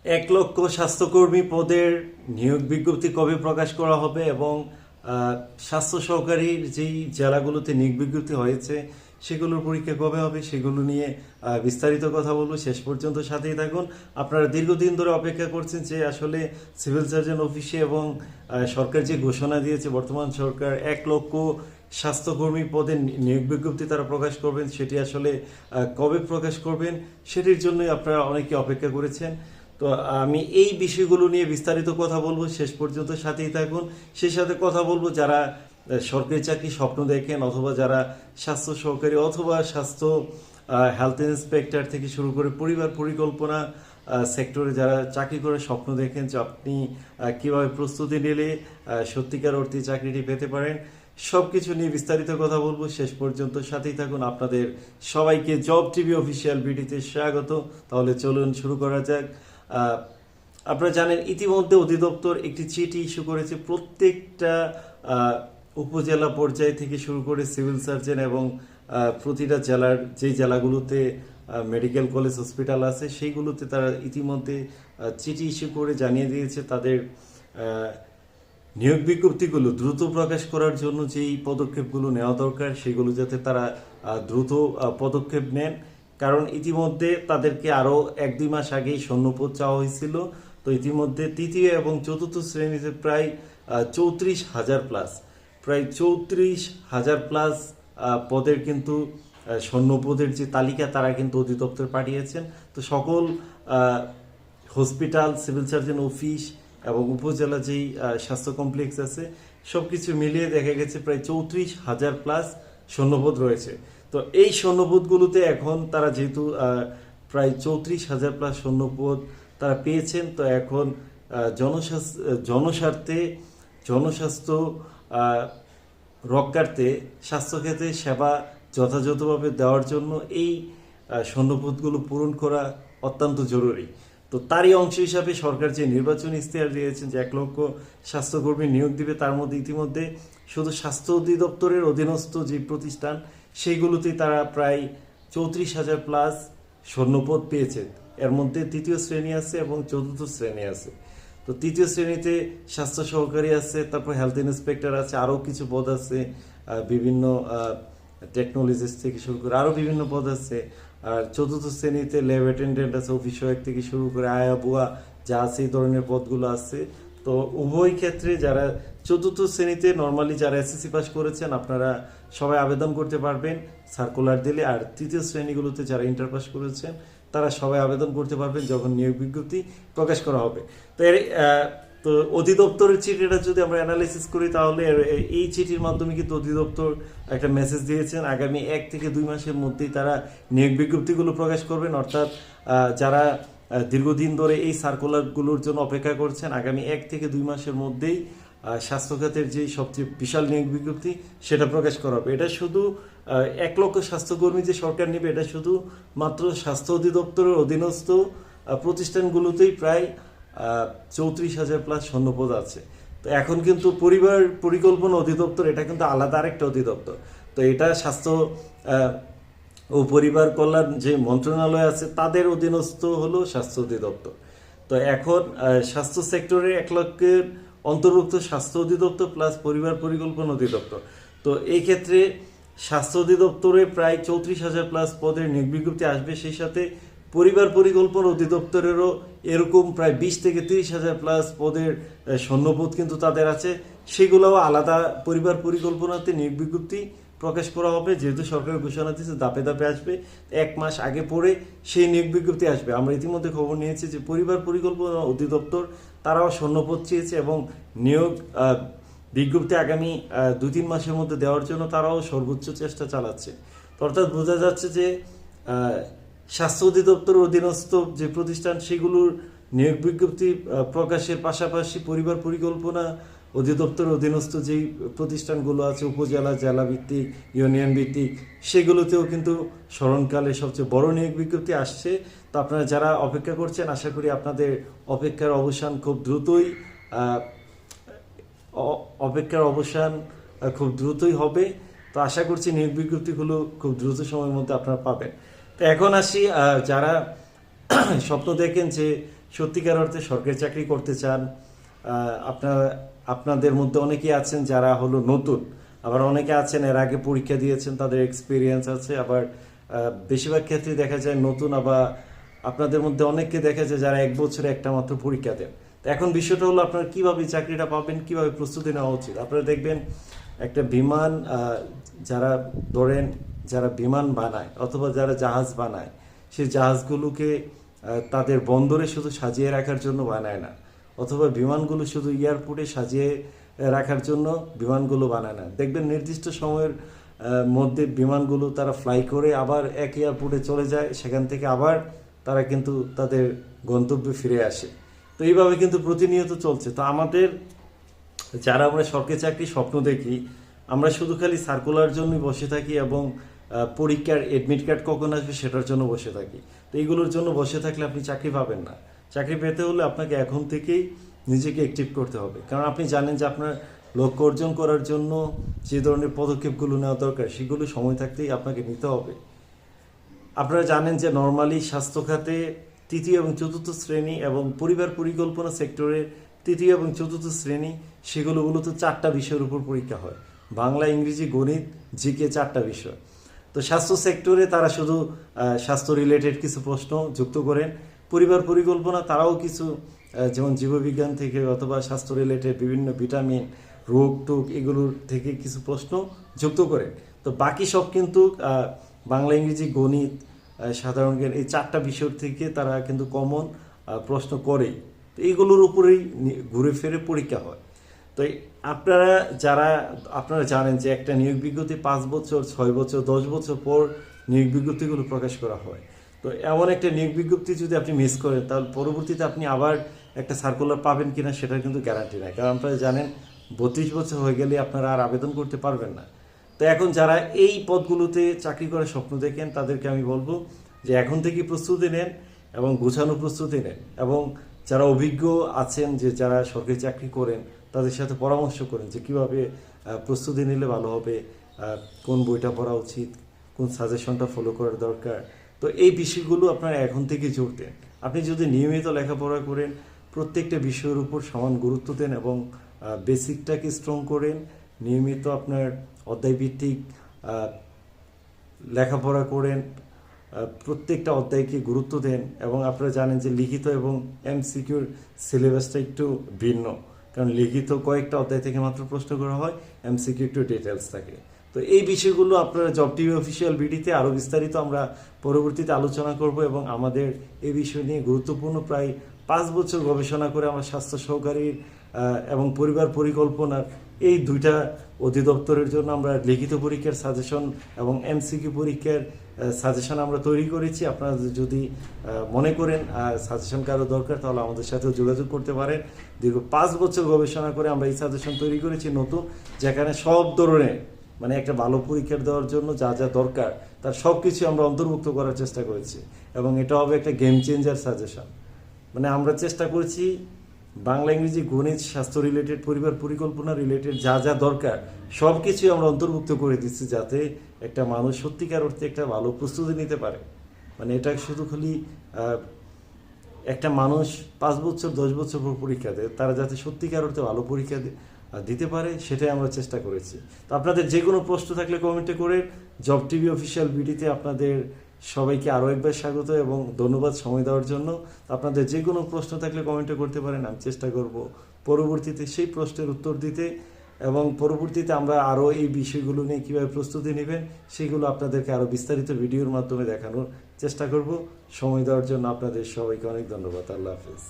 1 লক্ষ স্বাস্থ্যকর্মী পদের নিয়োগ বিজ্ঞপ্তি কবে প্রকাশ করা হবে এবং স্বাস্থ্য সহকারীর যেই জেলাগুলোতে নিয়োগ বিজ্ঞপ্তি হয়েছে সেগুলোর পরীক্ষা কবে হবে সেগুলো নিয়ে বিস্তারিত কথা বলবো। শেষ পর্যন্ত সাথেই থাকুন। আপনারা দীর্ঘদিন ধরে অপেক্ষা করছেন যে আসলে সিভিল সার্জন অফিসে এবং সরকার যে ঘোষণা দিয়েছে বর্তমান সরকার 1 লক্ষ স্বাস্থ্যকর্মী পদে নিয়োগ বিজ্ঞপ্তি তারা প্রকাশ করবেন, সেটি আসলে কবে প্রকাশ করবেন সেটির জন্যই আপনারা অনেকে অপেক্ষা করেছেন। তো আমি এই বিষয়গুলো নিয়ে বিস্তারিত কথা বলবো, শেষ পর্যন্ত সাথেই থাকুন। সেই সাথে কথা বলবো যারা সরকারি চাকরি স্বপ্ন দেখেন অথবা যারা স্বাস্থ্য সহকারী অথবা স্বাস্থ্য হেলথ ইন্সপেক্টর থেকে শুরু করে পরিবার পরিকল্পনা সেক্টরে যারা চাকরি করার স্বপ্ন দেখেন যে আপনি কিভাবে প্রস্তুতি নিলে সত্যিকার অর্থে চাকরিটি পেতে পারেন, সব কিছু নিয়ে বিস্তারিত কথা বলবো। শেষ পর্যন্ত সাথেই থাকুন। আপনাদের সবাইকে জব টিভি অফিসিয়াল ভিডিওতে স্বাগত। তাহলে চলুন শুরু করা যাক। আপনারা জানেন ইতিমধ্যে অধিদপ্তর একটি চিঠি ইস্যু করেছে প্রত্যেকটা উপজেলা পর্যায় থেকে শুরু করে সিভিল সার্জন এবং প্রতিটা জেলার যেই জেলাগুলোতে মেডিকেল কলেজ হসপিটাল আছে সেইগুলোতে তারা ইতিমধ্যে চিঠি ইস্যু করে জানিয়ে দিয়েছে তাদের নিয়োগ বিজ্ঞপ্তিগুলো দ্রুত প্রকাশ করার জন্য যেই পদক্ষেপগুলো নেওয়া দরকার সেগুলো যাতে তারা দ্রুত পদক্ষেপ নেন। কারণ ইতিমধ্যে তাদেরকে আরও 1-2 মাস আগেই সৈন্যপদ চাওয়া হয়েছিল। তো ইতিমধ্যে তৃতীয় এবং চতুর্থ শ্রেণীতে প্রায় 34,000 প্লাস পদের কিন্তু সৈন্যপদের যে তালিকা তারা কিন্তু অধিদপ্তর পাঠিয়েছেন। তো সকল হসপিটাল, সিভিল সার্জন অফিস এবং উপজেলা যেই স্বাস্থ্য কমপ্লেক্স আছে সব কিছু মিলিয়ে দেখা গেছে প্রায় 34,000 প্লাস সৈন্যপদ রয়েছে। তো এই সৈন্যপদগুলোতে এখন তারা যেহেতু প্রায় 34,000 প্লাস সৈন্যপদ তারা পেয়েছেন, তো এখন জনস্বাস্থ্য রক্ষার্থে স্বাস্থ্যক্ষেত্রে সেবা যথাযথভাবে দেওয়ার জন্য এই সৈন্যপদগুলো পূরণ করা অত্যন্ত জরুরি। তো তারই অংশ হিসাবে সরকার যে নির্বাচনী ইশতেহার দিয়েছেন যে 1 লক্ষ স্বাস্থ্যকর্মী নিয়োগ দিবে, তার মধ্যে ইতিমধ্যে শুধু স্বাস্থ্য অধিদপ্তরের অধীনস্থ যে প্রতিষ্ঠান সেইগুলোতেই তারা প্রায় 34,000 প্লাস সৈন্যপদ পেয়েছে। এর মধ্যে তৃতীয় শ্রেণী আছে এবং চতুর্থ শ্রেণী আছে। তো তৃতীয় শ্রেণীতে স্বাস্থ্য সহকারী আছে, তারপর হেলথ ইন্সপেক্টর আছে, আরও কিছু পদ আছে, বিভিন্ন টেকনোলজিস্ট থেকে শুরু করে আরও বিভিন্ন পদ আছে। আর চতুর্থ শ্রেণীতে ল্যাব অ্যাটেন্ডেন্ট আছে, অফিস সহায়ক থেকে শুরু করে আয়া বুয়া যা আছে এই ধরনের পদগুলো আছে। তো উভয় ক্ষেত্রে যারা চতুর্থ শ্রেণীতে নর্মালি যারা এসএসসি পাস করেছেন আপনারা সবাই আবেদন করতে পারবেন সার্কুলার দিলে, আর তৃতীয় শ্রেণীগুলোতে যারা ইন্টার পাস করেছেন তারা সবাই আবেদন করতে পারবেন যখন নিয়োগ বিজ্ঞপ্তি প্রকাশ করা হবে। তো তো অধিদপ্তরের চিঠিটা যদি আমরা অ্যানালাইসিস করি তাহলে এই চিঠির মাধ্যমে কিন্তু অধিদপ্তর একটা মেসেজ দিয়েছেন আগামী 1 থেকে 2 মাসের মধ্যেই তারা নিয়োগ বিজ্ঞপ্তিগুলো প্রকাশ করবেন। অর্থাৎ যারা দীর্ঘদিন ধরে এই সার্কুলারগুলোর জন্য অপেক্ষা করছেন আগামী 1 থেকে 2 মাসের মধ্যেই স্বাস্থ্য খাতের যে সবচেয়ে বিশাল নিয়োগ বিজ্ঞপ্তি সেটা প্রকাশ করা হবে। এটা শুধু 1 লক্ষ স্বাস্থ্যকর্মী যে সরকার নেবে এটা শুধু মাত্র স্বাস্থ্য অধিদপ্তরের অধীনস্থ প্রতিষ্ঠানগুলোতেই প্রায় 34,000 প্লাস সৈন্যপদ আছে। তো এখন কিন্তু পরিবার পরিকল্পনা অধিদপ্তর এটা কিন্তু আলাদা আরেকটা অধিদপ্তর। তো এটা স্বাস্থ্য ও পরিবার কল্যাণ যে মন্ত্রণালয় আছে তাদের অধীনস্থ হলো স্বাস্থ্য অধিদপ্তর। তো এখন স্বাস্থ্য সেক্টরে 1 লক্ষের অন্তর্ভুক্ত স্বাস্থ্য অধিদপ্তর প্লাস পরিবার পরিকল্পনা অধিদপ্তর। তো এই ক্ষেত্রে স্বাস্থ্য অধিদপ্তরে প্রায় 34,000 প্লাস পদের নিয়োগ বিজ্ঞপ্তি আসবে, সেই সাথে পরিবার পরিকল্পনা অধিদপ্তরেরও এরকম প্রায় 20 থেকে 30,000 প্লাস পদের সৈন্যপদ কিন্তু তাদের আছে। সেগুলোও আলাদা পরিবার পরিকল্পনাতে নিয়োগ বিজ্ঞপ্তি প্রকাশ করা হবে, যেহেতু সরকার ঘোষণা দিয়েছে ধাপে ধাপে আসবে, 1 মাস আগে পরে সেই নিয়োগ বিজ্ঞপ্তি আসবে। আমরা ইতিমধ্যে খবর নিয়েছি যে পরিবার পরিকল্পনা অধিদপ্তর তারাও সৈন্যপদ চেয়েছে এবং নিয়োগ বিজ্ঞপ্তি আগামী 2-3 মাসের মধ্যে দেওয়ার জন্য তারাও সর্বোচ্চ চেষ্টা চালাচ্ছে। অর্থাৎ বোঝা যাচ্ছে যে স্বাস্থ্য অধিদপ্তরের অধীনস্থ যে প্রতিষ্ঠান সেগুলোর নিয়োগ বিজ্ঞপ্তি প্রকাশের পাশাপাশি পরিবার পরিকল্পনা অধিদপ্তরের অধীনস্থ যেই প্রতিষ্ঠানগুলো আছে উপজেলা, জেলা ভিত্তিক, ইউনিয়ন ভিত্তিক, সেগুলোতেও কিন্তু স্মরণকালে সবচেয়ে বড় নিয়োগ বিজ্ঞপ্তি আসছে। তো আপনারা যারা অপেক্ষা করছেন আশা করি আপনাদের অপেক্ষার অবসান খুব দ্রুতই হবে। তো আশা করছি নিয়োগ বিজ্ঞপ্তিগুলো খুব দ্রুত সময়ের মধ্যে আপনারা পাবেন। তো এখন আসি যারা স্বপ্ন দেখেন যে সত্যিকার অর্থে সরকারি চাকরি করতে চান, আপনাদের মধ্যে অনেকেই আছেন যারা হলো নতুন, আবার অনেকে আছেন এর আগে পরীক্ষা দিয়েছেন, তাদের এক্সপিরিয়েন্স আছে, আবার বেশিরভাগ ক্ষেত্রে দেখা যায় নতুন, আবার আপনাদের মধ্যে অনেককে দেখা যায় যারা 1 বছরে একটা মাত্র পরীক্ষা দেন। তো এখন বিষয়টা হলো আপনারা কিভাবে চাকরিটা পাবেন, কিভাবে প্রস্তুতি নেওয়া উচিত। আপনারা দেখবেন একটা বিমান, যারা ধরেন যারা বিমান বানায় অথবা যারা জাহাজ বানায়, সেই জাহাজগুলোকে তাদের বন্দরে শুধু সাজিয়ে রাখার জন্য বানায় না, অথবা বিমানগুলো শুধু এয়ারপোর্টে সাজিয়ে রাখার জন্য বিমানগুলো বানায় না। দেখবেন নির্দিষ্ট সময়ের মধ্যে বিমানগুলো তারা ফ্লাই করে আবার এক এয়ারপোর্টে চলে যায়, সেখান থেকে আবার তারা কিন্তু তাদের গন্তব্যে ফিরে আসে। তো এইভাবে কিন্তু প্রতিনিয়ত চলছে। তো আমাদের যারা আমরা সরকারি চাকরি স্বপ্ন দেখি, আমরা শুধু খালি সার্কুলার জন্যই বসে থাকি এবং পরীক্ষার এডমিট কার্ড কখন আসবে সেটার জন্য বসে থাকি। তো এইগুলোর জন্য বসে থাকলে আপনি চাকরি পাবেন না। চাকরি পেতে হলে আপনাকে এখন থেকেই নিজেকে অ্যাক্টিভ করতে হবে, কারণ আপনি জানেন যে আপনার লক্ষ্য অর্জন করার জন্য যে ধরনের পদক্ষেপগুলো নেওয়া দরকার সেগুলো সময় থাকতেই আপনাকে নিতে হবে। আপনারা জানেন যে নর্মালি স্বাস্থ্য খাতে 3য় এবং 4র্থ শ্রেণী এবং পরিবার পরিকল্পনা সেক্টরের 3য় এবং 4র্থ শ্রেণী, সেগুলো মূলত 4টা বিষয়ের উপর পরীক্ষা হয়: বাংলা, ইংরেজি, গণিত, জিকে, 4টা বিষয়। তো স্বাস্থ্য সেক্টরে তারা শুধু স্বাস্থ্য রিলেটেড কিছু প্রশ্ন যুক্ত করেন। পরিবার পরিকল্পনা তারাও কিছু যেমন জীববিজ্ঞান থেকে অথবা স্বাস্থ্য রিলেটেড বিভিন্ন ভিটামিন, রোগ টোগ এগুলোর থেকে কিছু প্রশ্ন যুক্ত করেন। তো বাকি সব কিন্তু বাংলা, ইংরেজি, গণিত, সাধারণ জ্ঞান, এই 4টা বিষয় থেকে তারা কিন্তু কমন প্রশ্ন করেই। তো এইগুলোর উপরেই ঘুরে ফিরে পরীক্ষা হয়। তো আপনারা জানেন যে একটা নিয়োগ বিজ্ঞপ্তি 5 বছর, 6 বছর, 10 বছর পর নিয়োগ বিজ্ঞপ্তিগুলো প্রকাশ করা হয়। তো এমন একটা নিয়োগ বিজ্ঞপ্তি যদি আপনি মিস করেন, তাহলে পরবর্তীতে আপনি আবার একটা সার্কুলার পাবেন কিনা সেটার কিন্তু গ্যারান্টি নাই, কারণ আপনারা জানেন 32 বছর হয়ে গেলে আপনারা আর আবেদন করতে পারবেন না। তো এখন যারা এই পদগুলোতে চাকরি করার স্বপ্ন দেখেন, তাদেরকে আমি বলবো যে এখন থেকে প্রস্তুতি নেন এবং গোছানো প্রস্তুতি নেন, এবং যারা অভিজ্ঞ আছেন যে যারা সরকারি চাকরি করেন তাদের সাথে পরামর্শ করেন যে কীভাবে প্রস্তুতি নিলে ভালো হবে, কোন বইটা পড়া উচিত, কোন সাজেশনটা ফলো করার দরকার। তো এই বিষয়গুলো আপনারা এখন থেকে জোর দেন। আপনি যদি নিয়মিত লেখাপড়া করেন, প্রত্যেকটা বিষয়ের উপর সমান গুরুত্ব দেন এবং বেসিকটাকে স্ট্রং করেন, নিয়মিত আপনার অধ্যায়ভিত্তিক লেখাপড়া করেন, প্রত্যেকটা অধ্যায়কে গুরুত্ব দেন, এবং আপনারা জানেন যে লিখিত এবং এমসিকিউর সিলেবাসটা একটু ভিন্ন, কারণ লিখিত কয়েকটা অধ্যায় থেকে মাত্র প্রশ্ন করা হয়, এমসিকিউ একটু ডিটেলস থাকে। তো এই বিষয়গুলো আপনারা জব টিভি অফিসিয়াল বিডিতে আরও বিস্তারিত আমরা পরবর্তীতে আলোচনা করব, এবং আমাদের এই বিষয় নিয়ে গুরুত্বপূর্ণ প্রায় 5 বছর গবেষণা করে আমরা স্বাস্থ্য সহকারীর এবং পরিবার পরিকল্পনার এই 2টা অধিদপ্তরের জন্য আমরা লিখিত পরীক্ষার সাজেশন এবং এমসিকিউ পরীক্ষার সাজেশন আমরা তৈরি করেছি। আপনারা যদি মনে করেন সাজেশন কারো দরকার, তাহলে আমাদের সাথেও যোগাযোগ করতে পারেন। দীর্ঘ 5 বছর গবেষণা করে আমরা এই সাজেশন তৈরি করেছি নতুন, যেখানে সব ধরনের মানে একটা ভালো পরীক্ষা দেওয়ার জন্য যা যা দরকার তার সব কিছু আমরা অন্তর্ভুক্ত করার চেষ্টা করেছি, এবং এটা হবে একটা গেম চেঞ্জার সাজেশন। মানে আমরা চেষ্টা করেছি বাংলা, ইংরেজি, গণিত, স্বাস্থ্য রিলেটেড, পরিবার পরিকল্পনা রিলেটেড যা যা দরকার সব কিছুই আমরা অন্তর্ভুক্ত করে দিচ্ছি, যাতে একটা মানুষ সত্যিকার অর্থে একটা ভালো প্রস্তুতি নিতে পারে। মানে এটা শুধু খালি একটা মানুষ 5 বছর 10 বছর পর পরীক্ষা দেয়, তারা যাতে সত্যিকার অর্থে ভালো পরীক্ষা দিতে পারে সেটাই আমরা চেষ্টা করেছি। তো আপনাদের যে কোনো প্রশ্ন থাকলে কমেন্টে করে। জব টিভি অফিসিয়াল বিডিতে আপনাদের সবাইকে আরও একবার স্বাগত এবং ধন্যবাদ সময় দেওয়ার জন্য। আপনাদের যে কোনো প্রশ্ন থাকলে কমেন্টে করতে পারেন, আমি চেষ্টা করব পরবর্তীতে সেই প্রশ্নের উত্তর দিতে, এবং পরবর্তীতে আমরা আরও এই বিষয়গুলো নিয়ে কীভাবে প্রস্তুতি নেবেন সেগুলো আপনাদেরকে আরও বিস্তারিত ভিডিওর মাধ্যমে দেখানোর চেষ্টা করব। সময় দেওয়ার জন্য আপনাদের সবাইকে অনেক ধন্যবাদ। আল্লাহ হাফেজ।